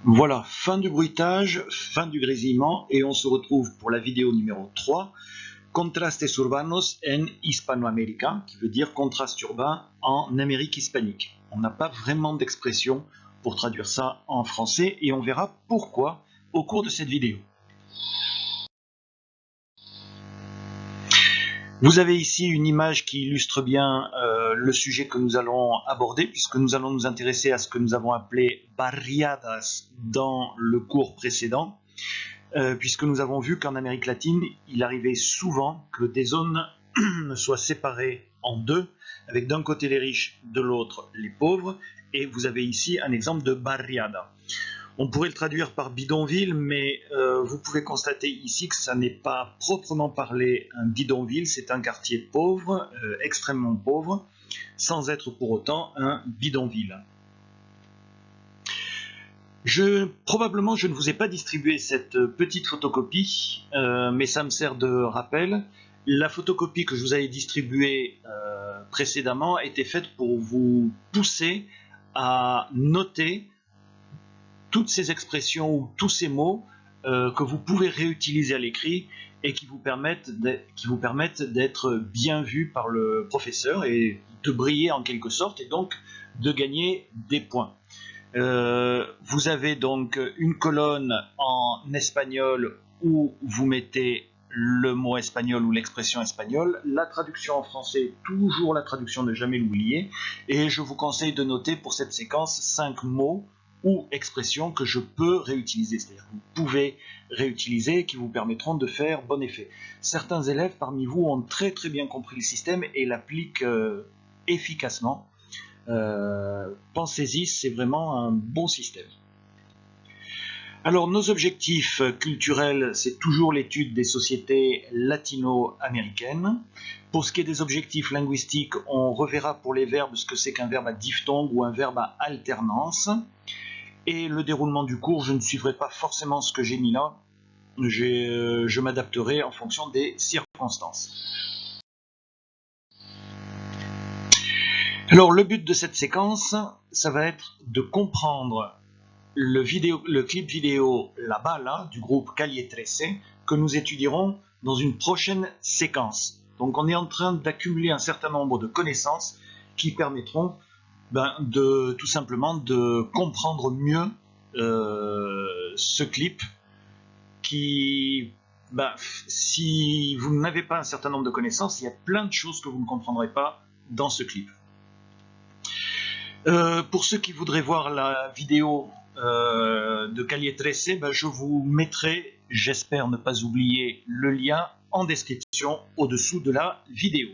Voilà, fin du bruitage, fin du grésillement, et on se retrouve pour la vidéo numéro 3, Contrastes urbanos en Hispanoamérica, qui veut dire contraste urbain en Amérique hispanique. On n'a pas vraiment d'expression pour traduire ça en français, et on verra pourquoi au cours de cette vidéo. Vous avez ici une image qui illustre bien le sujet que nous allons aborder, puisque nous allons nous intéresser à ce que nous avons appelé barriadas dans le cours précédent, puisque nous avons vu qu'en Amérique latine, il arrivait souvent que des zones soient séparées en deux, avec d'un côté les riches, de l'autre les pauvres, et vous avez ici un exemple de barriada. On pourrait le traduire par bidonville, mais vous pouvez constater ici que ça n'est pas proprement parlé un bidonville, c'est un quartier pauvre, extrêmement pauvre, sans être pour autant un bidonville. Probablement je ne vous ai pas distribué cette petite photocopie, mais ça me sert de rappel. La photocopie que je vous avais distribuée précédemment était faite pour vous pousser à noter toutes ces expressions ou tous ces mots que vous pouvez réutiliser à l'écrit et qui vous permettent d'être bien vus par le professeur et de briller en quelque sorte et donc de gagner des points. Vous avez donc une colonne en espagnol où vous mettez le mot espagnol ou l'expression espagnole, la traduction en français, toujours la traduction, ne jamais l'oublier, et je vous conseille de noter pour cette séquence 5 mots ou expressions que je peux réutiliser, c'est-à-dire que vous pouvez réutiliser, qui vous permettront de faire bon effet. Certains élèves parmi vous ont très bien compris le système et l'appliquent efficacement. Pensez-y, c'est vraiment un bon système. Alors nos objectifs culturels, c'est toujours l'étude des sociétés latino-américaines. Pour ce qui est des objectifs linguistiques, on reverra pour les verbes ce que c'est qu'un verbe à diphtongue ou un verbe à alternance. Et le déroulement du cours, je ne suivrai pas forcément ce que j'ai mis là, je m'adapterai en fonction des circonstances. Alors le but de cette séquence, ça va être de comprendre le clip vidéo La Bala du groupe Calle 13 que nous étudierons dans une prochaine séquence. Donc on est en train d'accumuler un certain nombre de connaissances qui permettront tout simplement de comprendre mieux ce clip qui, si vous n'avez pas un certain nombre de connaissances, il y a plein de choses que vous ne comprendrez pas dans ce clip. Pour ceux qui voudraient voir la vidéo de Calle 13, je vous mettrai, j'espère ne pas oublier, le lien en description au-dessous de la vidéo.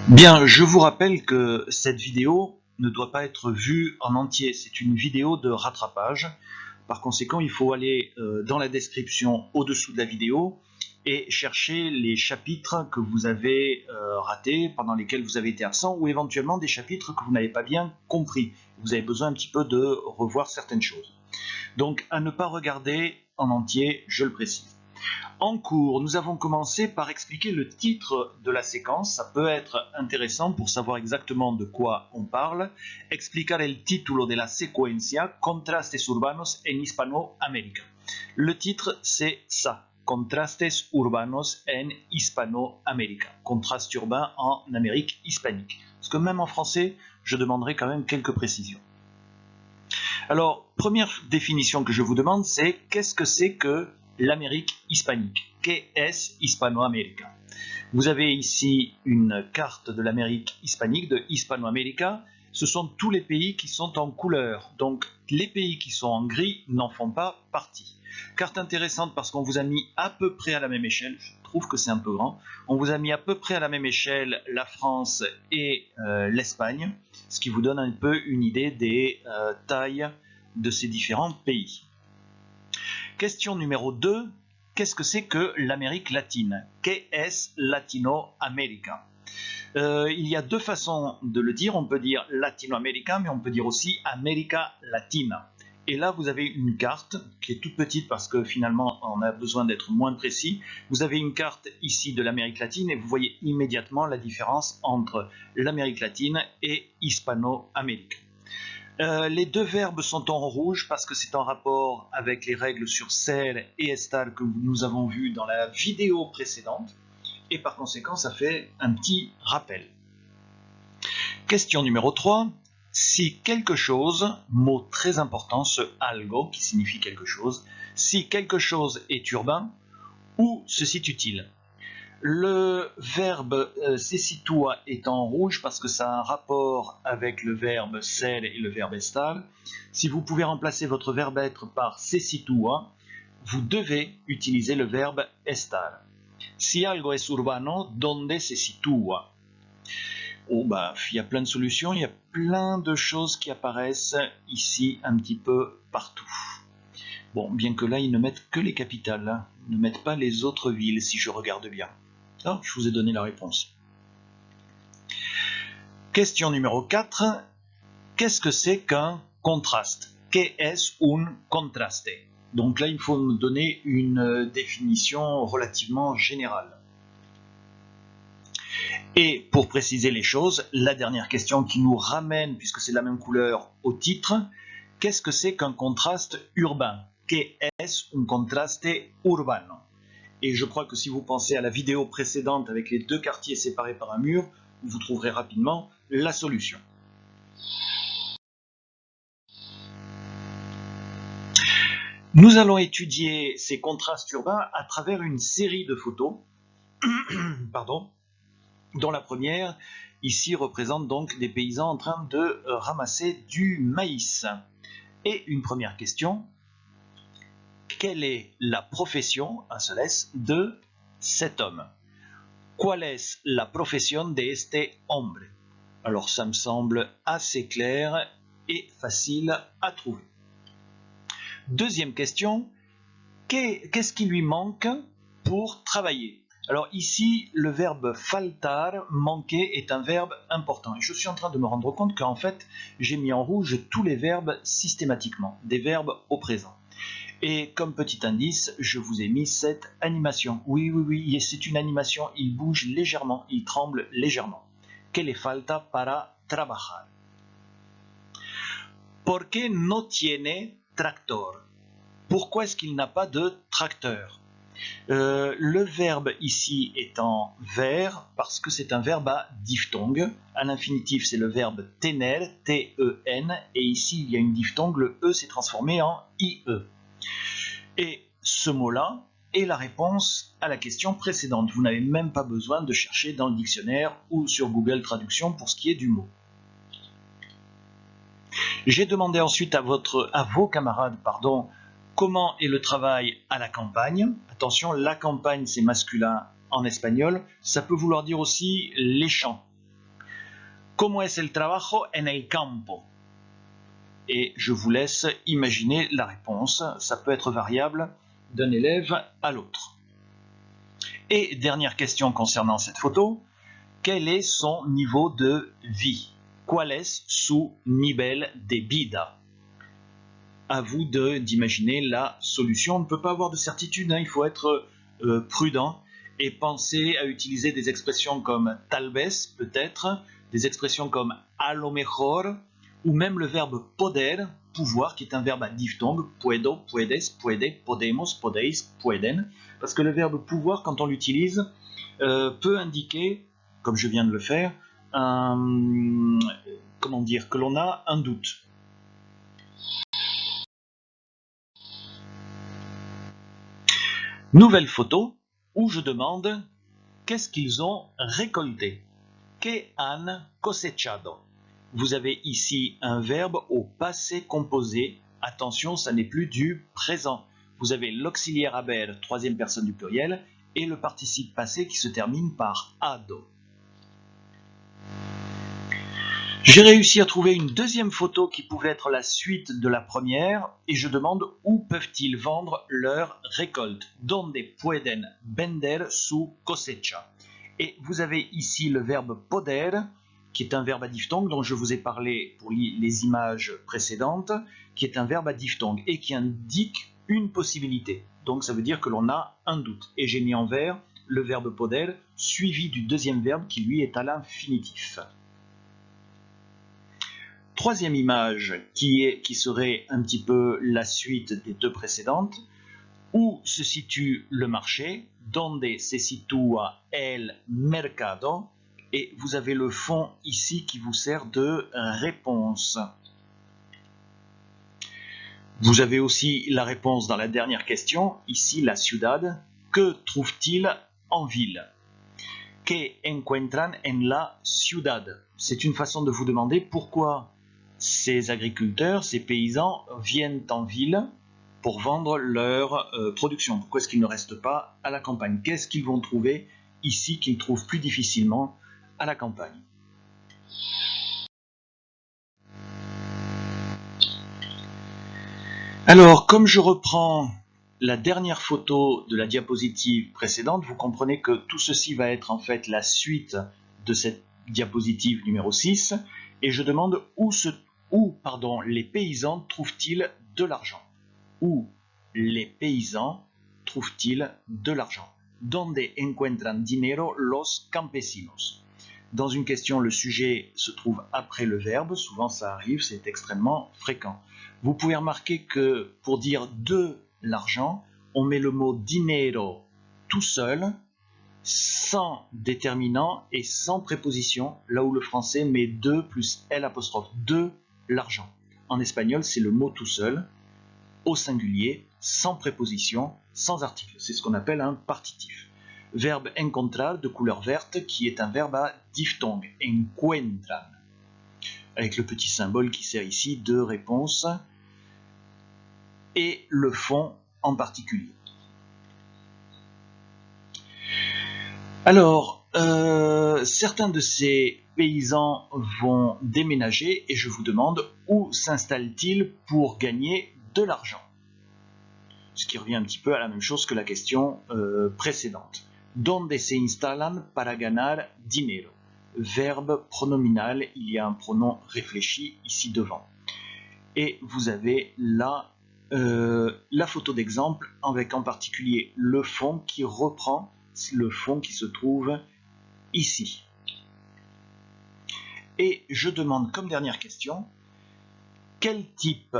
Bien, je vous rappelle que cette vidéo ne doit pas être vue en entier, c'est une vidéo de rattrapage. Par conséquent, il faut aller dans la description au-dessous de la vidéo et chercher les chapitres que vous avez ratés, pendant lesquels vous avez été absent, ou éventuellement des chapitres que vous n'avez pas bien compris. Vous avez besoin un petit peu de revoir certaines choses. Donc, à ne pas regarder en entier, je le précise. En cours, nous avons commencé par expliquer le titre de la séquence. Ça peut être intéressant pour savoir exactement de quoi on parle. Explicar el título de la secuencia, Contrastes urbanos en Hispanoamérica. Le titre, c'est ça. Contrastes urbanos en Hispanoamérica. Contraste urbain en Amérique hispanique. Parce que même en français, je demanderai quand même quelques précisions. Alors, première définition que je vous demande, c'est qu'est-ce que c'est que l'Amérique hispanique? ¿Qué es Hispanoamérica? Vous avez ici une carte de l'Amérique hispanique, de Hispanoamérica. Ce sont tous les pays qui sont en couleur. Donc, les pays qui sont en gris n'en font pas partie. Carte intéressante parce qu'on vous a mis à peu près à la même échelle. Je trouve que c'est un peu grand. On vous a mis à peu près à la même échelle la France et l'Espagne, ce qui vous donne un peu une idée des tailles de ces différents pays. Question numéro 2, qu'est-ce que c'est que l'Amérique latine? ¿Qué es Latinoamérica? Il y a deux façons de le dire, on peut dire Latinoamérica, mais on peut dire aussi América Latina. Et là, vous avez une carte qui est toute petite parce que finalement, on a besoin d'être moins précis. Vous avez une carte ici de l'Amérique latine et vous voyez immédiatement la différence entre l'Amérique latine et Hispanoamérique. Les deux verbes sont en rouge parce que c'est en rapport avec les règles sur ser et estar que nous avons vues dans la vidéo précédente. Et par conséquent, ça fait un petit rappel. Question numéro 3. Si quelque chose, mot très important, ce algo qui signifie quelque chose, si quelque chose est urbain, où se situe-t-il? Le verbe se situa est en rouge parce que ça a un rapport avec le verbe ser et le verbe estar. Si vous pouvez remplacer votre verbe être par se situa, vous devez utiliser le verbe estar. Si algo es urbano, ¿dónde se sitúa? Oh, il y a plein de solutions, il y a plein de choses qui apparaissent ici un petit peu partout. Bon, bien que là, ils ne mettent que les capitales, hein. Ils ne mettent pas les autres villes, si je regarde bien. Ah, je vous ai donné la réponse. Question numéro 4. Qu'est-ce que c'est qu'un contraste? ¿Qué es un contraste? Donc là, il faut me donner une définition relativement générale. Et pour préciser les choses, la dernière question qui nous ramène, puisque c'est la même couleur, au titre, qu'est-ce que c'est qu'un contraste urbain? ¿Qué es un contraste urbano? Et je crois que si vous pensez à la vidéo précédente avec les deux quartiers séparés par un mur, vous trouverez rapidement la solution. Nous allons étudier ces contrastes urbains à travers une série de photos, pardon, dont la première ici représente donc des paysans en train de ramasser du maïs. Et une première question, quelle est la profession, un seul S, de cet homme? ¿Cuál es la profesión de este hombre? Alors ça me semble assez clair et facile à trouver. Deuxième question, qu'est-ce qui lui manque pour travailler? Alors ici, le verbe faltar, manquer, est un verbe important. Et je suis en train de me rendre compte qu'en fait, j'ai mis en rouge tous les verbes systématiquement, des verbes au présent. Et comme petit indice, je vous ai mis cette animation. Oui, c'est une animation, il bouge légèrement, il tremble légèrement. ¿Qué le falta para trabajar? ¿Por qué no tiene tractor? Pourquoi est-ce qu'il n'a pas de tracteur? Le verbe ici est en vert parce que c'est un verbe à diphtongue. À l'infinitif, c'est le verbe tener, T-E-N, et ici il y a une diphtongue, le E s'est transformé en I-E. Et ce mot-là est la réponse à la question précédente. Vous n'avez même pas besoin de chercher dans le dictionnaire ou sur Google Traduction pour ce qui est du mot. J'ai demandé ensuite à vos camarades, comment est le travail à la campagne. Attention, la campagne c'est masculin en espagnol, ça peut vouloir dire aussi les champs. ¿Cómo es el trabajo en el campo? Et je vous laisse imaginer la réponse, ça peut être variable d'un élève à l'autre. Et dernière question concernant cette photo, quel est son niveau de vie? ¿Cuál es su nivel de vida? À vous d'imaginer la solution. On ne peut pas avoir de certitude, hein, il faut être prudent et penser à utiliser des expressions comme tal vez, peut-être, des expressions comme a lo mejor, ou même le verbe poder, pouvoir, qui est un verbe à diphtongue, puedo, puedes, puede, podemos, podéis, pueden, parce que le verbe pouvoir, quand on l'utilise, peut indiquer, comme je viens de le faire, que l'on a un doute. Nouvelle photo où je demande qu'est-ce qu'ils ont récolté. ¿Qué han cosechado? Vous avez ici un verbe au passé composé. Attention, ça n'est plus du présent. Vous avez l'auxiliaire haber, troisième personne du pluriel, et le participe passé qui se termine par ado. J'ai réussi à trouver une deuxième photo qui pouvait être la suite de la première et je demande où peuvent-ils vendre leur récolte. ¿Dónde pueden vender su cosecha? Et vous avez ici le verbe poder, qui est un verbe à diphtongue dont je vous ai parlé pour les images précédentes, qui est un verbe à diphtongue et qui indique une possibilité. Donc ça veut dire que l'on a un doute. Et j'ai mis en vert le verbe poder suivi du deuxième verbe qui lui est à l'infinitif. Troisième image qui serait un petit peu la suite des deux précédentes. Où se situe le marché? Donde se situa el mercado? Et vous avez le fond ici qui vous sert de réponse. Vous avez aussi la réponse dans la dernière question, ici la ciudad. Que trouve-t-il en ville? Que encuentran en la ciudad? C'est une façon de vous demander pourquoi ces agriculteurs, ces paysans viennent en ville pour vendre leur production. Pourquoi est-ce qu'ils ne restent pas à la campagne? Qu'est-ce qu'ils vont trouver ici qu'ils trouvent plus difficilement à la campagne? Alors, comme je reprends la dernière photo de la diapositive précédente, vous comprenez que tout ceci va être en fait la suite de cette diapositive numéro 6, et je demande où les paysans trouvent-ils de l'argent? Où les paysans trouvent-ils de l'argent? Donde encuentran dinero los campesinos? Dans une question, le sujet se trouve après le verbe. Souvent, ça arrive, c'est extrêmement fréquent. Vous pouvez remarquer que pour dire de l'argent, on met le mot dinero tout seul, sans déterminant et sans préposition, là où le français met de plus L', de l'argent. En espagnol, c'est le mot tout seul, au singulier, sans préposition, sans article. C'est ce qu'on appelle un partitif. Verbe encontrar de couleur verte qui est un verbe à diphtongue, encuentran, avec le petit symbole qui sert ici de réponse et le fond en particulier. Alors, certains de ces paysans vont déménager et je vous demande où s'installent-ils pour gagner de l'argent? Ce qui revient un petit peu à la même chose que la question précédente. Donde se instalan para ganar dinero? Verbe pronominal, il y a un pronom réfléchi ici devant. Et vous avez là la photo d'exemple avec en particulier le fond qui reprend le fond qui se trouve ici. Et je demande comme dernière question, quel type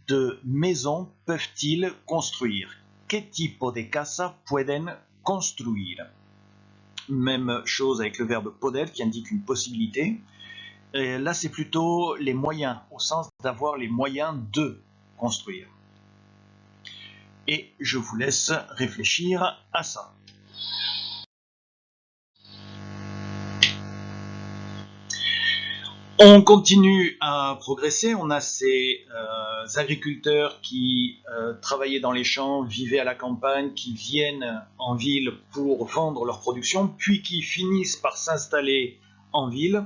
de maison peuvent-ils construire? Que tipo de casa pueden construire? Même chose avec le verbe poder qui indique une possibilité. Et là, c'est plutôt les moyens, au sens d'avoir les moyens de construire. Et je vous laisse réfléchir à ça. On continue à progresser, on a ces agriculteurs qui travaillaient dans les champs, vivaient à la campagne, qui viennent en ville pour vendre leur production, puis qui finissent par s'installer en ville.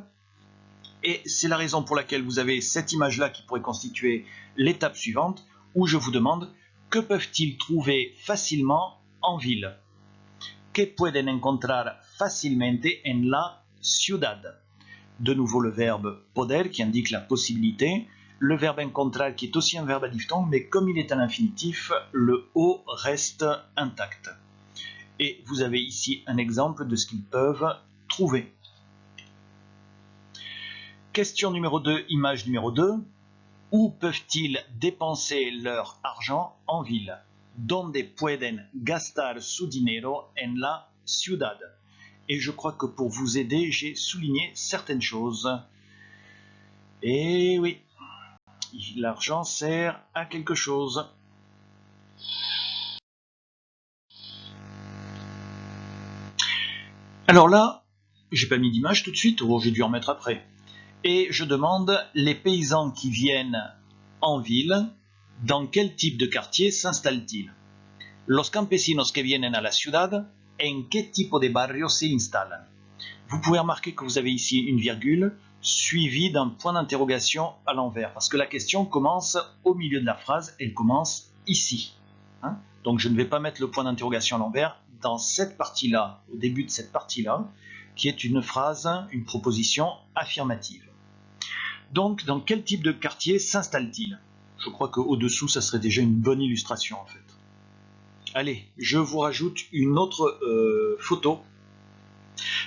Et c'est la raison pour laquelle vous avez cette image-là qui pourrait constituer l'étape suivante, où je vous demande que peuvent-ils trouver facilement en ville? Que pueden encontrar facilmente en la ciudad? De nouveau le verbe poder qui indique la possibilité, le verbe encontrar qui est aussi un verbe à diphtongue, mais comme il est à l'infinitif, le O reste intact. Et vous avez ici un exemple de ce qu'ils peuvent trouver. Question numéro 2, image numéro 2. Où peuvent-ils dépenser leur argent en ville? Donde pueden gastar su dinero en la ciudad? Et je crois que pour vous aider, j'ai souligné certaines choses. Et oui, l'argent sert à quelque chose. Alors là, j'ai pas mis d'image tout de suite, ou j'ai dû en mettre après. Et je demande les paysans qui viennent en ville, dans quel type de quartier s'installent-ils? Los campesinos que vienen a la ciudad, en qué tipo de barrio se instalan? Vous pouvez remarquer que vous avez ici une virgule suivie d'un point d'interrogation à l'envers, parce que la question commence au milieu de la phrase, elle commence ici. Donc je ne vais pas mettre le point d'interrogation à l'envers dans cette partie-là, au début de cette partie-là, qui est une phrase, une proposition affirmative. Donc, dans quel type de quartier s'installe-t-il? Je crois qu'au-dessous, ça serait déjà une bonne illustration en fait. Allez, je vous rajoute une autre photo.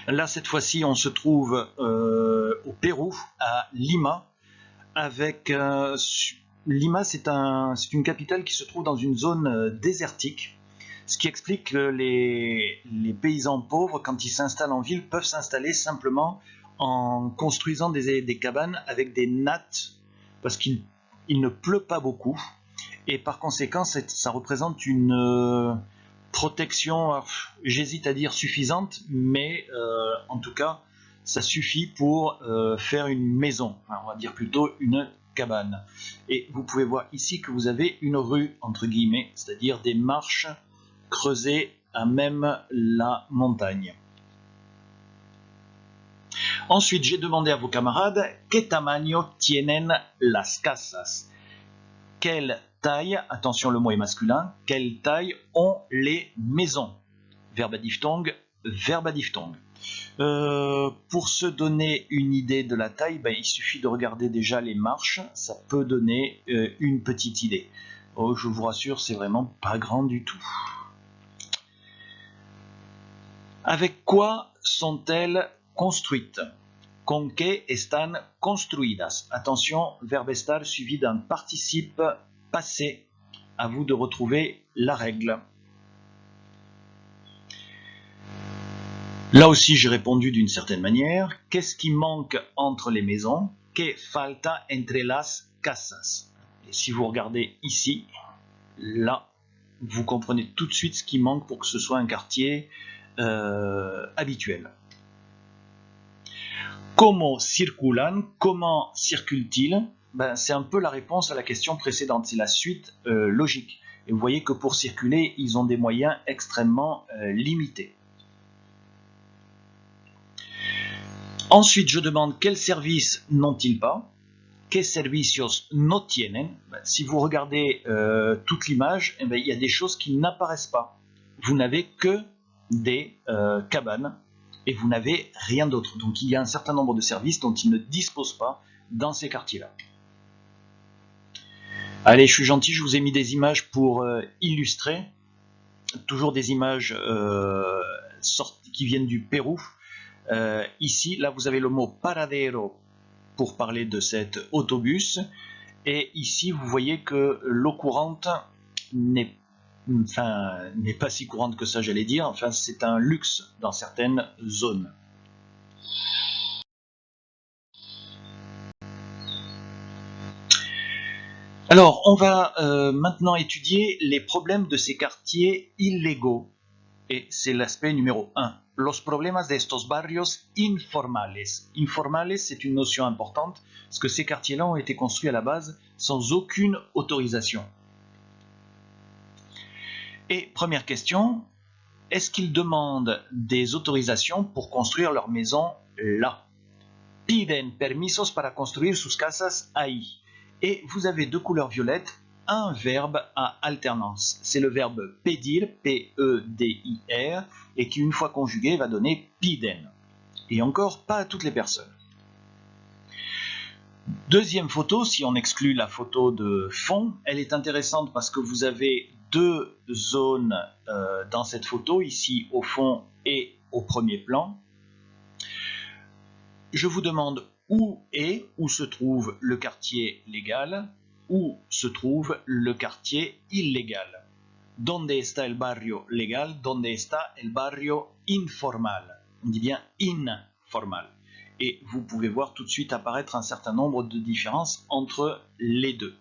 Là, cette fois-ci, on se trouve au Pérou, à Lima, avec Lima, c'est une capitale qui se trouve dans une zone désertique, ce qui explique que les paysans pauvres, quand ils s'installent en ville, peuvent s'installer simplement en construisant des cabanes avec des nattes, parce qu'il ne pleut pas beaucoup, et par conséquent, ça représente une protection, j'hésite à dire suffisante, mais en tout cas, ça suffit pour faire une maison, enfin, on va dire plutôt une cabane. Et vous pouvez voir ici que vous avez une rue, entre guillemets, c'est-à-dire des marches creusées à même la montagne. Ensuite, j'ai demandé à vos camarades « ¿Qué tamaño tienen las casas ?» Quelle taille, attention le mot est masculin, quelle taille ont les maisons? Verbe à diphtongue, verbe à diphtongue. Pour se donner une idée de la taille, il suffit de regarder déjà les marches, ça peut donner une petite idée. Oh, je vous rassure, c'est vraiment pas grand du tout. Avec quoi sont-elles construites? Con que están construidas. Attention, verbe estar suivi d'un participe passé. À vous de retrouver la règle. Là aussi, j'ai répondu d'une certaine manière. Qu'est-ce qui manque entre les maisons? Que falta entre las casas. Et si vous regardez ici, là, vous comprenez tout de suite ce qui manque pour que ce soit un quartier habituel. Comment circulan? Comment circulent-ils? C'est un peu la réponse à la question précédente, c'est la suite logique. Et vous voyez que pour circuler, ils ont des moyens extrêmement limités. Ensuite, je demande quels services n'ont-ils pas? ¿Qué servicios no tienen? Si vous regardez toute l'image, il y a des choses qui n'apparaissent pas. Vous n'avez que des cabanes et vous n'avez rien d'autre. Donc il y a un certain nombre de services dont ils ne disposent pas dans ces quartiers-là. Allez, je suis gentil, je vous ai mis des images pour illustrer. Toujours des images qui viennent du Pérou. Ici, là, vous avez le mot paradero pour parler de cet autobus. Et ici, vous voyez que l'eau courante n'est pas si courante que ça, j'allais dire. Enfin, c'est un luxe dans certaines zones. Alors, on va maintenant étudier les problèmes de ces quartiers illégaux. Et c'est l'aspect numéro 1. Los problemas de estos barrios informales. Informales, c'est une notion importante, parce que ces quartiers-là ont été construits à la base sans aucune autorisation. Et première question, est-ce qu'ils demandent des autorisations pour construire leur maison là? Piden permisos para construir sus casas ahí. Et vous avez de couleur violette un verbe à alternance. C'est le verbe pedir, P-E-D-I-R, et qui une fois conjugué va donner piden. Et encore, pas à toutes les personnes. Deuxième photo, si on exclut la photo de fond, elle est intéressante parce que vous avez deux zones dans cette photo, ici au fond et au premier plan. Je vous demande où se trouve le quartier légal, où se trouve le quartier illégal. Donde está el barrio legal, donde está el barrio informal. On dit bien informal. Et vous pouvez voir tout de suite apparaître un certain nombre de différences entre les deux.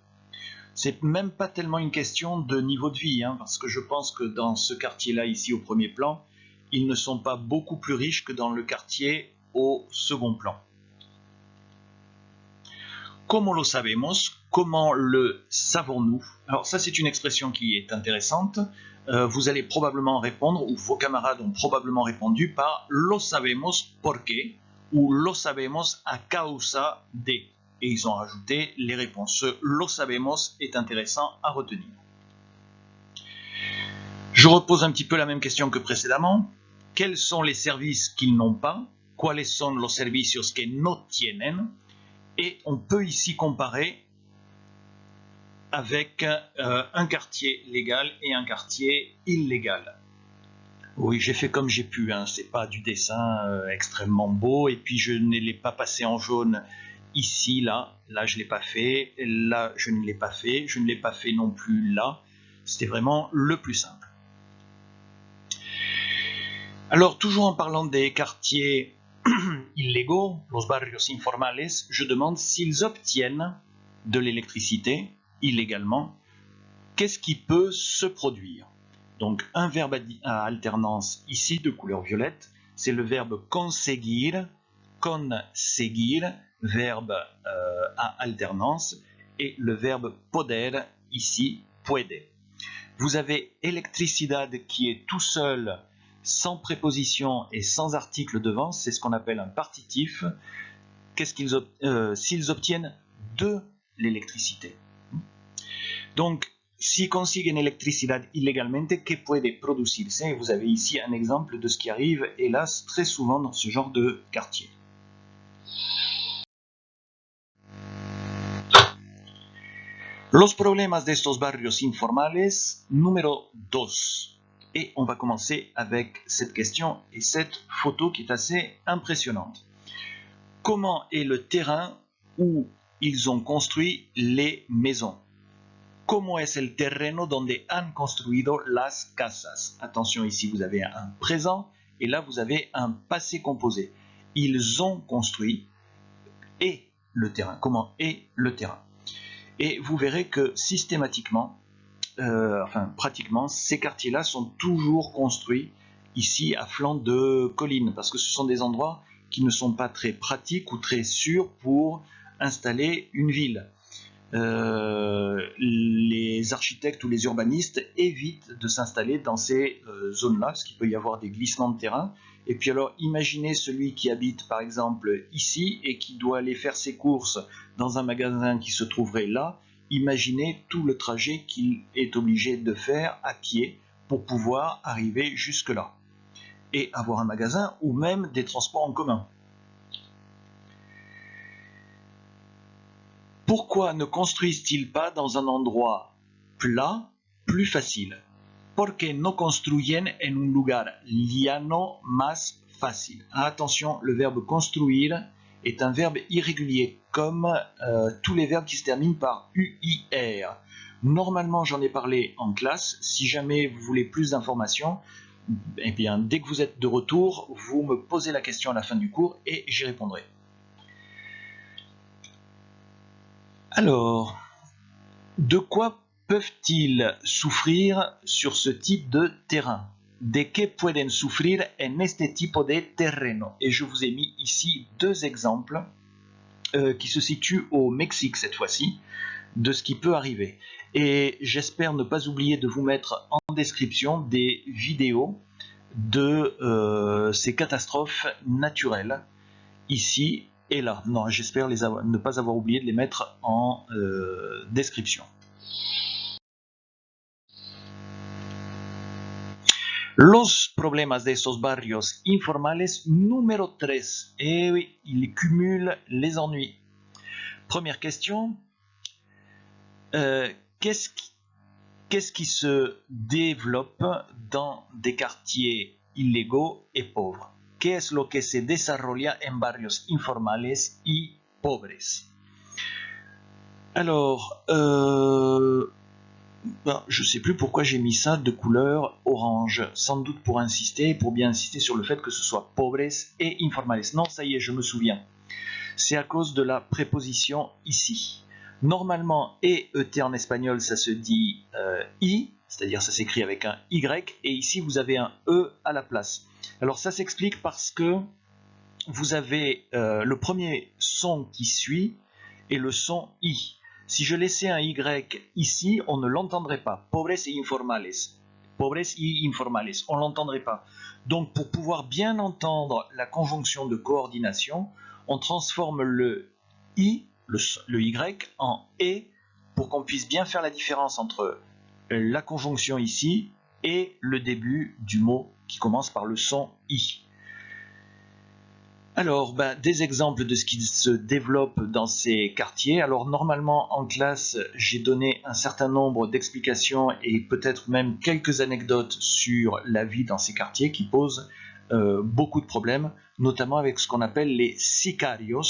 C'est même pas tellement une question de niveau de vie, parce que je pense que dans ce quartier-là, ici au premier plan, ils ne sont pas beaucoup plus riches que dans le quartier au second plan. Como lo sabemos? Comment le savons-nous? Alors ça, c'est une expression qui est intéressante. Vous allez probablement répondre, ou vos camarades ont probablement répondu par lo sabemos porque ou lo sabemos a causa de. Et ils ont rajouté les réponses. Ce lo sabemos est intéressant à retenir. Je repose un petit peu la même question que précédemment. Quels sont les services qu'ils n'ont pas? ¿Cuáles son los servicios que no tienen? Et on peut ici comparer avec un quartier légal et un quartier illégal. Oui, j'ai fait comme j'ai pu, c'est pas du dessin extrêmement beau, et puis je ne l'ai pas passé en jaune ici, là je ne l'ai pas fait, là je ne l'ai pas fait, je ne l'ai pas fait non plus là. C'était vraiment le plus simple. Alors, toujours en parlant des quartiers illégaux, los barrios informales, je demande s'ils obtiennent de l'électricité illégalement, qu'est-ce qui peut se produire? Donc, un verbe à alternance ici de couleur violette, c'est le verbe conseguir, verbe à alternance, et le verbe poder, ici, puede. Vous avez electricidad qui est tout seul, sans préposition et sans article devant, c'est ce qu'on appelle un partitif. S'ils obtiennent de l'électricité. Donc, si consiguen electricidad ilegalmente, que puede producirse? Vous avez ici un exemple de ce qui arrive, hélas, très souvent dans ce genre de quartier. Los problemas de estos barrios informales, número 2. Et on va commencer avec cette question et cette photo qui est assez impressionnante. Comment est le terrain où ils ont construit les maisons? Como es el terreno donde han construido las casas? Attention, ici vous avez un présent et là vous avez un passé composé. Ils ont construit et le terrain. Comment est le terrain? Et vous verrez que systématiquement, pratiquement, ces quartiers-là sont toujours construits ici à flanc de colline, parce que ce sont des endroits qui ne sont pas très pratiques ou très sûrs pour installer une ville. Les architectes ou les urbanistes évitent de s'installer dans ces zones-là, parce qu'il peut y avoir des glissements de terrain. Et puis alors, imaginez celui qui habite par exemple ici et qui doit aller faire ses courses dans un magasin qui se trouverait là. Imaginez tout le trajet qu'il est obligé de faire à pied pour pouvoir arriver jusque-là. Et avoir un magasin ou même des transports en commun. Pourquoi ne construisent-ils pas dans un endroit plat, plus facile? Porque no construyen en un lugar llano más fácil. Attention, le verbe construire est un verbe irrégulier, comme tous les verbes qui se terminent par UIR. Normalement, j'en ai parlé en classe. Si jamais vous voulez plus d'informations, eh bien, dès que vous êtes de retour, vous me posez la question à la fin du cours et j'y répondrai. Alors, de quoi peuvent-ils souffrir sur ce type de terrain? ¿De qué pueden sufrir en este tipo de terreno? Et je vous ai mis ici deux exemples qui se situent au Mexique cette fois-ci, de ce qui peut arriver. Et j'espère ne pas oublier de vous mettre en description des vidéos de ces catastrophes naturelles, ici et là. Non, j'espère ne pas avoir oublié de les mettre en description. Los problemas de estos barrios informales, número 3. Et oui, ils cumulent les ennuis. Première question. Qu'est-ce qui se développe dans des quartiers illégaux et pauvres? ¿Qué es lo que se desarrolla en barrios informales y pobres? Alors, je ne sais plus pourquoi j'ai mis ça de couleur orange, sans doute pour insister, pour bien insister sur le fait que ce soit pobres et informales. Non, ça y est, je me souviens. C'est à cause de la préposition ici. Normalement, ET en espagnol, ça se dit I, c'est-à-dire ça s'écrit avec un Y, et ici vous avez un E à la place. Alors ça s'explique parce que vous avez le premier son qui suit et le son I. Si je laissais un Y ici, on ne l'entendrait pas. Pobres y informales. Pobres y informales. On ne l'entendrait pas. Donc pour pouvoir bien entendre la conjonction de coordination, on transforme le I, le Y, en E pour qu'on puisse bien faire la différence entre la conjonction ici et le début du mot qui commence par le son I. Alors, des exemples de ce qui se développe dans ces quartiers. Alors, normalement, en classe, j'ai donné un certain nombre d'explications et peut-être même quelques anecdotes sur la vie dans ces quartiers qui posent beaucoup de problèmes, notamment avec ce qu'on appelle les sicarios,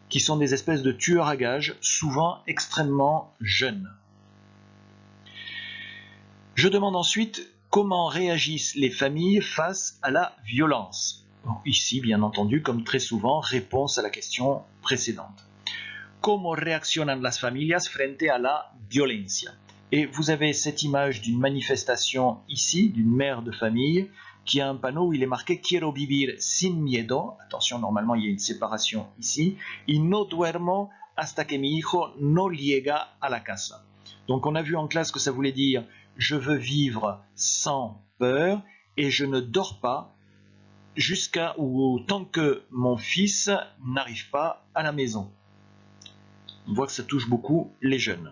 qui sont des espèces de tueurs à gages, souvent extrêmement jeunes. Je demande ensuite comment réagissent les familles face à la violence. Bon, ici, bien entendu, comme très souvent, réponse à la question précédente. Comment reaccionan las familias frente a la violencia? Et vous avez cette image d'une manifestation ici, d'une mère de famille, qui a un panneau où il est marqué « Quiero vivir sin miedo ». Attention, normalement, il y a une séparation ici. « Y no duermo hasta que mi hijo no llega a la casa ». Donc, on a vu en classe que ça voulait dire « Je veux vivre sans peur et je ne dors pas jusqu'à ou tant que mon fils n'arrive pas à la maison ». On voit que ça touche beaucoup les jeunes.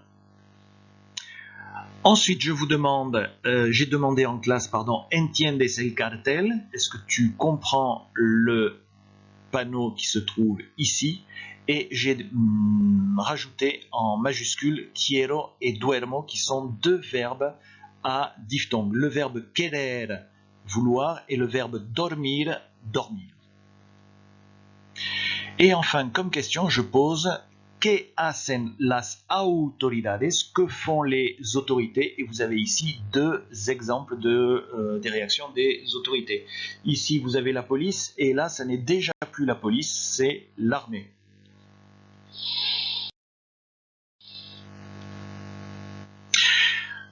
Ensuite, je vous demande, j'ai demandé en classe, ¿Entiendes el cartel? Est-ce que tu comprends le panneau qui se trouve ici? Et j'ai rajouté en majuscule quiero et duermo, qui sont deux verbes à diphtongue. Le verbe querer, vouloir, et le verbe dormir, dormir. Et enfin, comme question, je pose ¿Qué hacen las autoridades? Que font les autorités? Et vous avez ici deux exemples des réactions des autorités. Ici, vous avez la police, et là, ça n'est déjà plus la police, c'est l'armée.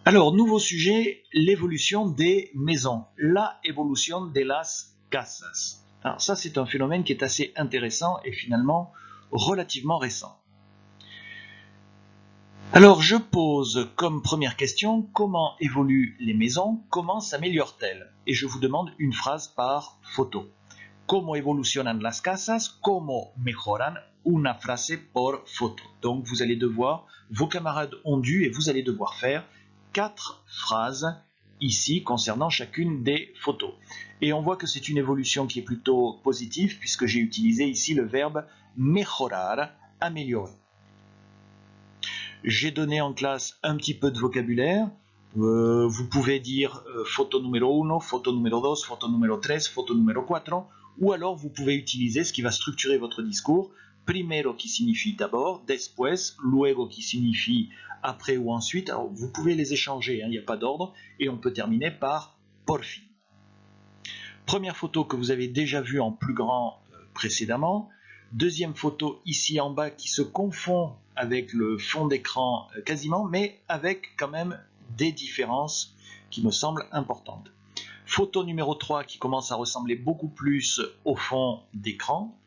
Alors, nouveau sujet, l'évolution des maisons. La evolución de las casas. Alors ça, c'est un phénomène qui est assez intéressant et finalement relativement récent. Alors, je pose comme première question, comment évoluent les maisons, comment s'améliorent-elles? Et je vous demande une phrase par photo. Como evolucionan las casas, como mejoran, una frase por photo. Donc, vous allez devoir, vos camarades ont dû et vous allez devoir faire 4 phrases ici concernant chacune des photos. Et on voit que c'est une évolution qui est plutôt positive puisque j'ai utilisé ici le verbe mejorar, améliorer. J'ai donné en classe un petit peu de vocabulaire. Vous pouvez dire photo numéro 1, photo numéro 2, photo numéro 3, photo numéro 4, ou alors vous pouvez utiliser ce qui va structurer votre discours. Primero qui signifie d'abord, después, luego qui signifie après ou ensuite. Alors vous pouvez les échanger, il n'y a pas d'ordre, et on peut terminer par por fin. Première photo que vous avez déjà vue en plus grand précédemment. Deuxième photo ici en bas qui se confond avec le fond d'écran quasiment, mais avec quand même des différences qui me semblent importantes. Photo numéro 3 qui commence à ressembler beaucoup plus au fond d'écran.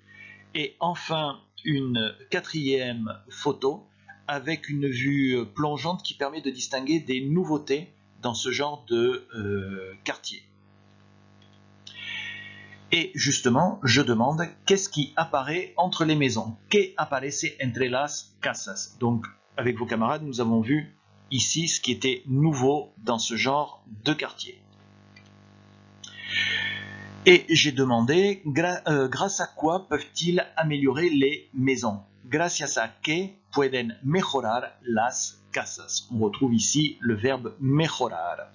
Et enfin, une quatrième photo avec une vue plongeante qui permet de distinguer des nouveautés dans ce genre de quartier. Et justement, je demande qu'est-ce qui apparaît entre les maisons? ¿Qué aparece entre las casas? Donc, avec vos camarades, nous avons vu ici ce qui était nouveau dans ce genre de quartier. Et j'ai demandé grâce à quoi peuvent-ils améliorer les maisons? Gracias a que pueden mejorar las casas. On retrouve ici le verbe mejorar.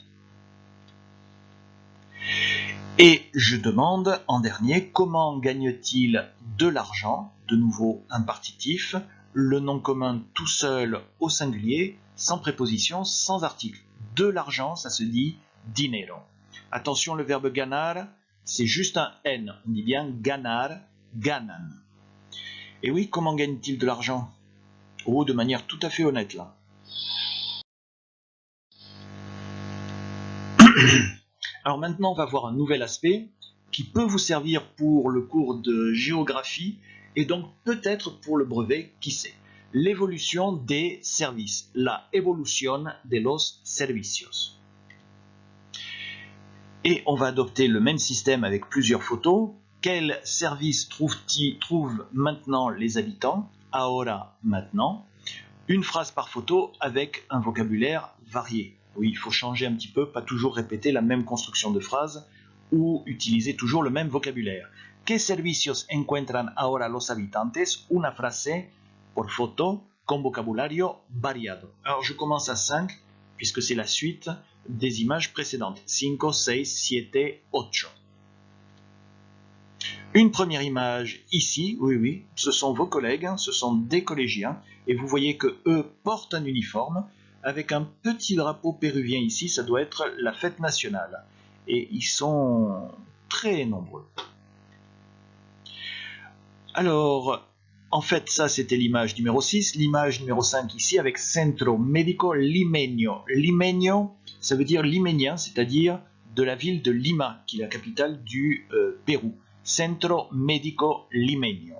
Et je demande en dernier comment gagne-t-il de l'argent? De nouveau un partitif, le nom commun tout seul au singulier, sans préposition, sans article. De l'argent, ça se dit dinero. Attention, le verbe ganar, c'est juste un N. On dit bien ganar, ganan. Et oui, comment gagne-t-il de l'argent? Oh, de manière tout à fait honnête là. Alors maintenant, on va voir un nouvel aspect qui peut vous servir pour le cours de géographie et donc peut-être pour le brevet, qui sait. L'évolution des services, la evolución de los servicios. Et on va adopter le même système avec plusieurs photos. Quel service trouvent maintenant les habitants? Ahora, maintenant. Une phrase par photo avec un vocabulaire varié. Oui, il faut changer un petit peu, pas toujours répéter la même construction de phrase ou utiliser toujours le même vocabulaire. ¿Qué servicios encuentran ahora los habitantes? Una frase por foto con vocabulario variado. Alors je commence à 5 puisque c'est la suite des images précédentes. 5, 6, 7, 8. Une première image ici, oui, ce sont vos collègues, ce sont des collégiens, et vous voyez que eux portent un uniforme avec un petit drapeau péruvien ici, ça doit être la fête nationale. Et ils sont très nombreux. Alors, en fait, ça c'était l'image numéro 6, l'image numéro 5 ici avec Centro Médico Limeño. Limeño, ça veut dire liménien, c'est-à-dire de la ville de Lima, qui est la capitale du Pérou. Centro Médico Limeño.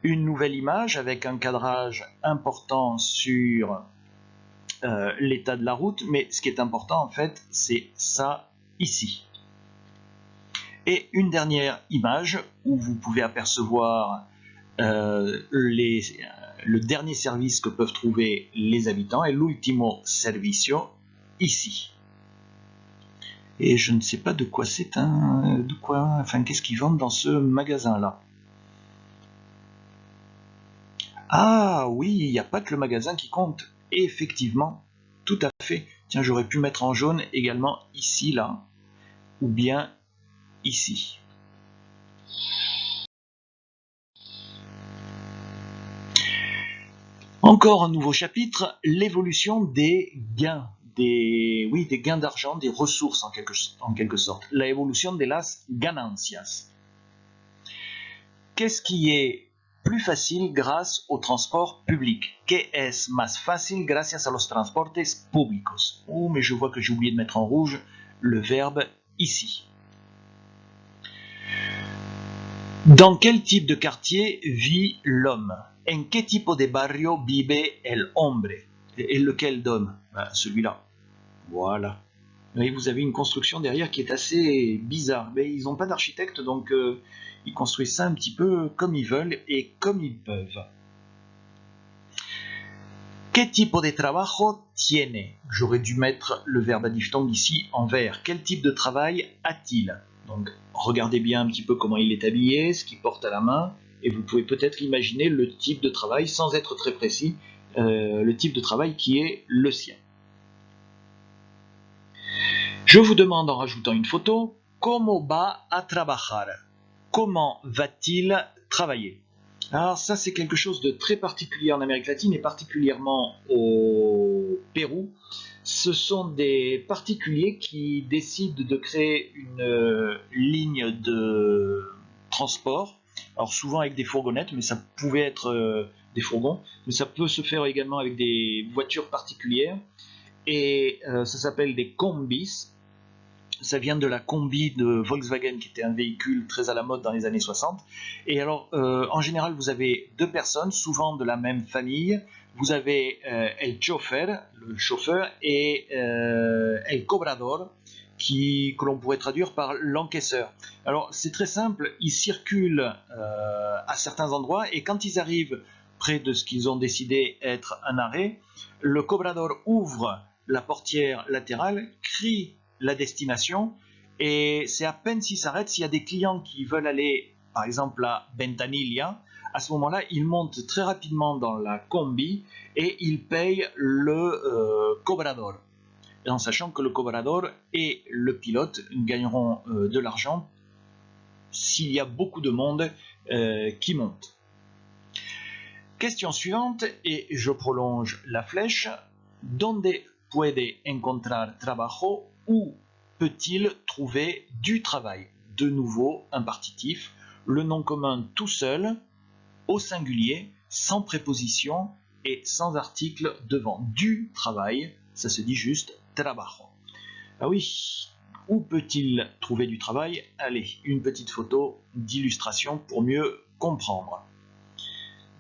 Une nouvelle image avec un cadrage important sur l'état de la route, mais ce qui est important en fait, c'est ça ici. Et une dernière image où vous pouvez apercevoir le dernier service que peuvent trouver les habitants et l'ultimo servicio ici. Et je ne sais pas de quoi c'est qu'est-ce qu'ils vendent dans ce magasin-là. Ah oui, il n'y a pas que le magasin qui compte. Effectivement, tout à fait. Tiens, j'aurais pu mettre en jaune également ici, là, ou bien ici. Encore un nouveau chapitre, l'évolution des gains. Des gains d'argent, des ressources en quelque sorte. La évolution de las ganancias. Qu'est-ce qui est plus facile grâce au transport public? ¿Qué es más fácil gracias a los transportes públicos? Oh, mais je vois que j'ai oublié de mettre en rouge le verbe ici. Dans quel type de quartier vit l'homme? En qué tipo de barrio vive el hombre? Et lequel d'homme? Celui-là. Voilà. Et vous avez une construction derrière qui est assez bizarre. Mais ils n'ont pas d'architecte, donc ils construisent ça un petit peu comme ils veulent et comme ils peuvent. ¿Qué tipo de trabajo tiene? J'aurais dû mettre le verbe à diphtongue ici en vert. Quel type de travail a-t-il? Donc regardez bien un petit peu comment il est habillé, ce qu'il porte à la main, et vous pouvez peut-être imaginer le type de travail, sans être très précis, le type de travail qui est le sien. Je vous demande en rajoutant une photo, ¿Cómo va a trabajar? Comment va-t-il travailler? Alors ça c'est quelque chose de très particulier en Amérique latine et particulièrement au Pérou. Ce sont des particuliers qui décident de créer une ligne de transport, alors souvent avec des fourgonnettes, mais ça pouvait être des fourgons, mais ça peut se faire également avec des voitures particulières, et ça s'appelle des combis. Ça vient de la combi de Volkswagen qui était un véhicule très à la mode dans les années 60. Et alors, en général, vous avez deux personnes, souvent de la même famille. Vous avez el chofer, le chauffeur, et el cobrador, que l'on pourrait traduire par l'encaisseur. Alors, c'est très simple, ils circulent à certains endroits et quand ils arrivent près de ce qu'ils ont décidé être un arrêt, le cobrador ouvre la portière latérale, crie la destination, et c'est à peine s'il s'arrête, s'il y a des clients qui veulent aller par exemple à Ventanilla, à ce moment là ils montent très rapidement dans la combi et ils payent le cobrador, en sachant que le cobrador et le pilote gagneront de l'argent s'il y a beaucoup de monde qui monte. Question suivante, et je prolonge la flèche. Donde puede encontrar trabajo? Où peut-il trouver du travail? De nouveau, un partitif, le nom commun tout seul, au singulier, sans préposition et sans article devant. Du travail, ça se dit juste trabajo. Ah oui, où peut-il trouver du travail? Allez, une petite photo d'illustration pour mieux comprendre.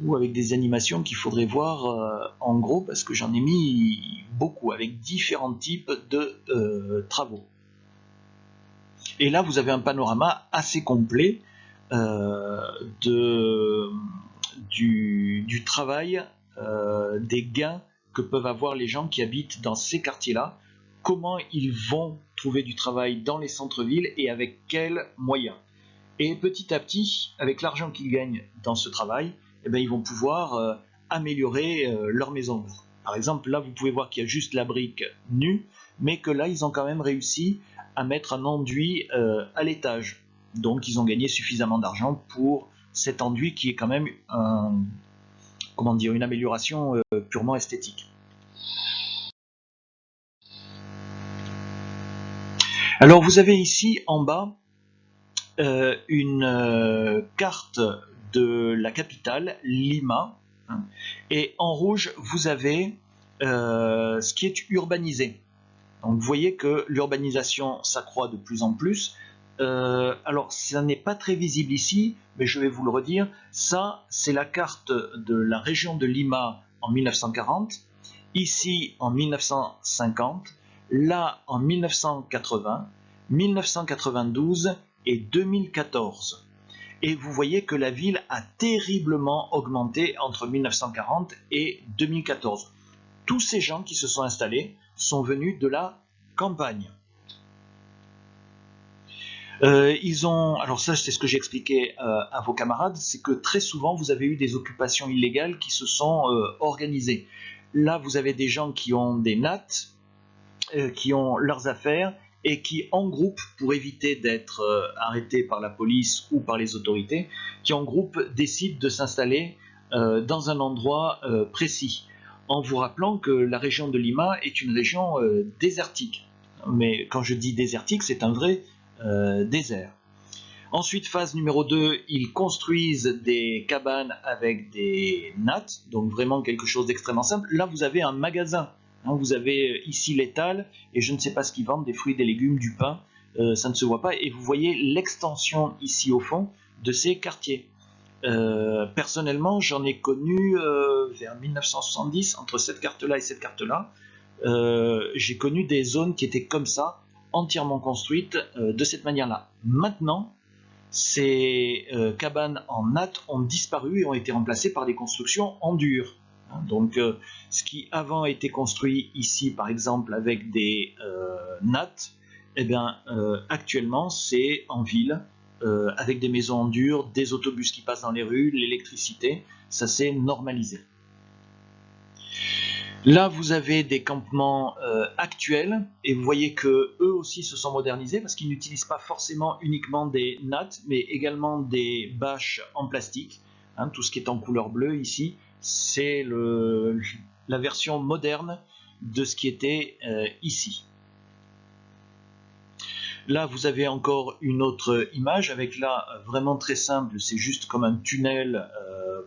Ou avec des animations qu'il faudrait voir en gros, parce que j'en ai mis beaucoup, avec différents types de travaux. Et là, vous avez un panorama assez complet du travail, des gains que peuvent avoir les gens qui habitent dans ces quartiers-là, comment ils vont trouver du travail dans les centres-villes et avec quels moyens. Et petit à petit, avec l'argent qu'ils gagnent dans ce travail, eh bien, ils vont pouvoir améliorer leur maison. Par exemple, là, vous pouvez voir qu'il y a juste la brique nue, mais que là, ils ont quand même réussi à mettre un enduit à l'étage. Donc ils ont gagné suffisamment d'argent pour cet enduit qui est quand même une amélioration purement esthétique. Alors vous avez ici en bas une carte de la capitale, Lima, hein, et en rouge vous avez ce qui est urbanisé. Donc vous voyez que l'urbanisation s'accroît de plus en plus. Alors ça n'est pas très visible ici, mais je vais vous le redire, ça c'est la carte de la région de Lima en 1940, ici en 1950, là en 1980, 1992 et 2014. Et vous voyez que la ville a terriblement augmenté entre 1940 et 2014. Tous ces gens qui se sont installés sont venus de la campagne. Alors ça c'est ce que j'ai expliqué à vos camarades, c'est que très souvent vous avez eu des occupations illégales qui se sont organisées. Là vous avez des gens qui ont des nattes, qui ont leurs affaires et qui en groupe, pour éviter d'être arrêtés par la police ou par les autorités, qui en groupe décident de s'installer dans un endroit précis, en vous rappelant que la région de Lima est une région désertique. Mais quand je dis désertique, c'est un vrai désert. Ensuite, phase numéro 2, ils construisent des cabanes avec des nattes, donc vraiment quelque chose d'extrêmement simple. Là, vous avez un magasin. Hein, vous avez ici l'étal, et je ne sais pas ce qu'ils vendent, des fruits, des légumes, du pain, ça ne se voit pas. Et vous voyez l'extension ici au fond de ces quartiers. Personnellement, j'en ai connu vers 1970, entre cette carte-là et cette carte-là. J'ai connu des zones qui étaient comme ça, entièrement construites de cette manière-là. Maintenant, ces cabanes en natte ont disparu et ont été remplacées par des constructions en dur. Donc, ce qui avant était construit ici, par exemple, avec des nattes, eh bien, actuellement, c'est en ville, avec des maisons en dur, des autobus qui passent dans les rues, l'électricité, ça s'est normalisé. Là, vous avez des campements actuels, et vous voyez que eux aussi se sont modernisés parce qu'ils n'utilisent pas forcément uniquement des nattes, mais également des bâches en plastique. Hein, tout ce qui est en couleur bleue ici, c'est la version moderne de ce qui était ici. Là, vous avez encore une autre image avec là, vraiment très simple, c'est juste comme un tunnel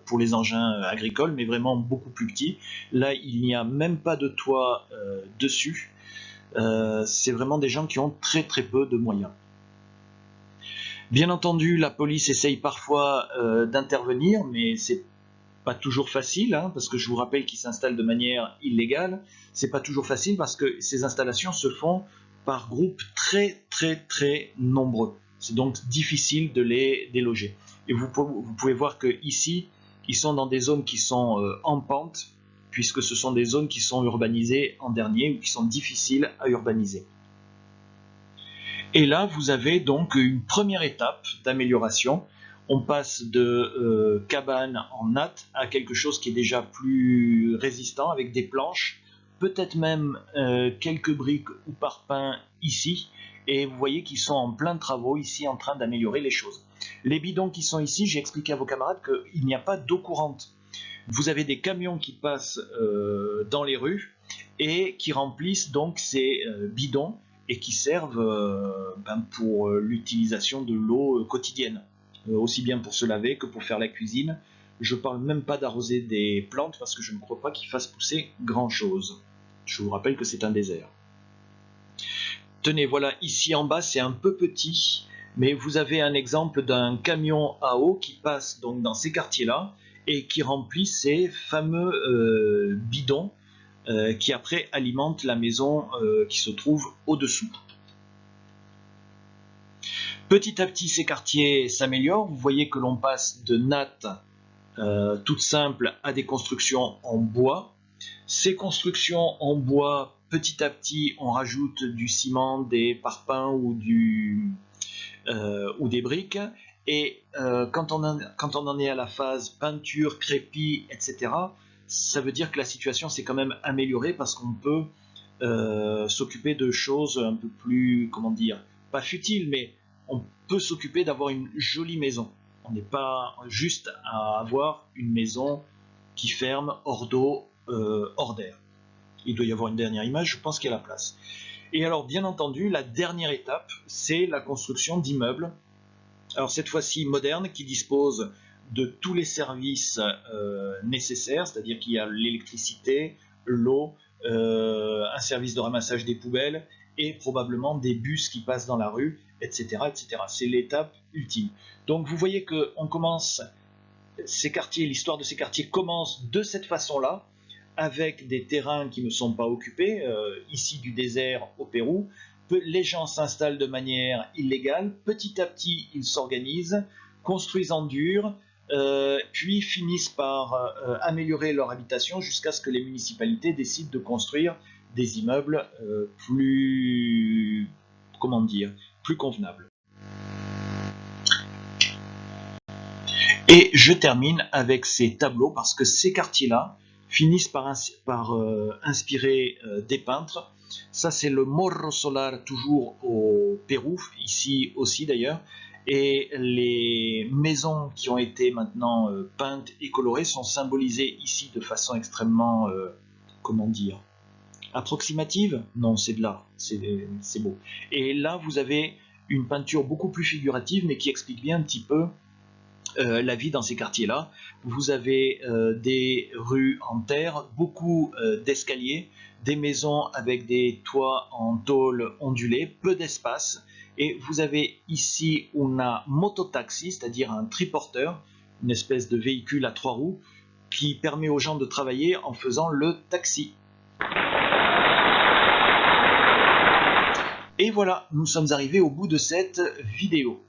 pour les engins agricoles, mais vraiment beaucoup plus petit. Là, il n'y a même pas de toit dessus. C'est vraiment des gens qui ont très très peu de moyens. Bien entendu, la police essaye parfois d'intervenir, mais c'est pas toujours facile, hein, parce que je vous rappelle qu'ils s'installent de manière illégale. C'est pas toujours facile parce que ces installations se font par groupes très très très nombreux. C'est donc difficile de les déloger. Et vous pouvez voir que ici, ils sont dans des zones qui sont en pente, puisque ce sont des zones qui sont urbanisées en dernier ou qui sont difficiles à urbaniser. Et là, vous avez donc une première étape d'amélioration. On passe de cabane en natte à quelque chose qui est déjà plus résistant, avec des planches, peut-être même quelques briques ou parpaings ici, et vous voyez qu'ils sont en plein de travaux ici en train d'améliorer les choses. Les bidons qui sont ici, j'ai expliqué à vos camarades qu'il n'y a pas d'eau courante. Vous avez des camions qui passent dans les rues et qui remplissent donc ces bidons et qui servent pour l'utilisation de l'eau quotidienne, aussi bien pour se laver que pour faire la cuisine. Je ne parle même pas d'arroser des plantes parce que je ne crois pas qu'ils fassent pousser grand chose. Je vous rappelle que c'est un désert. Tenez, voilà, ici en bas c'est un peu petit, mais vous avez un exemple d'un camion à eau qui passe donc dans ces quartiers-là et qui remplit ces fameux bidons qui après alimentent la maison qui se trouve au-dessous. Petit à petit, ces quartiers s'améliorent. Vous voyez que l'on passe de nattes toutes simples à des constructions en bois. Ces constructions en bois, petit à petit, on rajoute du ciment, des parpaings ou des briques. Et quand on en est à la phase peinture, crépi, etc., ça veut dire que la situation s'est quand même améliorée parce qu'on peut s'occuper de choses un peu plus, comment dire, pas futiles, mais on peut s'occuper d'avoir une jolie maison. On n'est pas juste à avoir une maison qui ferme hors d'eau, hors d'air. Il doit y avoir une dernière image, je pense qu'il y a la place. Et alors, bien entendu, la dernière étape, c'est la construction d'immeubles. Alors cette fois-ci modernes, qui disposent de tous les services nécessaires, c'est-à-dire qu'il y a l'électricité, l'eau, un service de ramassage des poubelles et probablement des bus qui passent dans la rue, etc. etc. C'est l'étape ultime. Donc vous voyez qu'on commence, ces quartiers, l'histoire de ces quartiers commence de cette façon-là, avec des terrains qui ne sont pas occupés, ici du désert au Pérou. Les gens s'installent de manière illégale, petit à petit ils s'organisent, construisent en dur, puis finissent par améliorer leur habitation jusqu'à ce que les municipalités décident de construire des immeubles plus, comment dire, plus convenables. Et je termine avec ces tableaux parce que ces quartiers-là finissent par inspirer des peintres. Ça, c'est le Morro Solar, toujours au Pérou, ici aussi d'ailleurs. Et les maisons qui ont été maintenant peintes et colorées sont symbolisées ici de façon extrêmement, comment dire, approximative. Non, c'est de l'art, c'est beau. Et là, vous avez une peinture beaucoup plus figurative, mais qui explique bien un petit peu la vie dans ces quartiers-là. Vous avez des rues en terre, beaucoup d'escaliers, des maisons avec des toits en tôle ondulée, peu d'espace. Et vous avez ici una mototaxi, c'est-à-dire un triporteur, une espèce de véhicule à 3 roues, qui permet aux gens de travailler en faisant le taxi. Et voilà, nous sommes arrivés au bout de cette vidéo.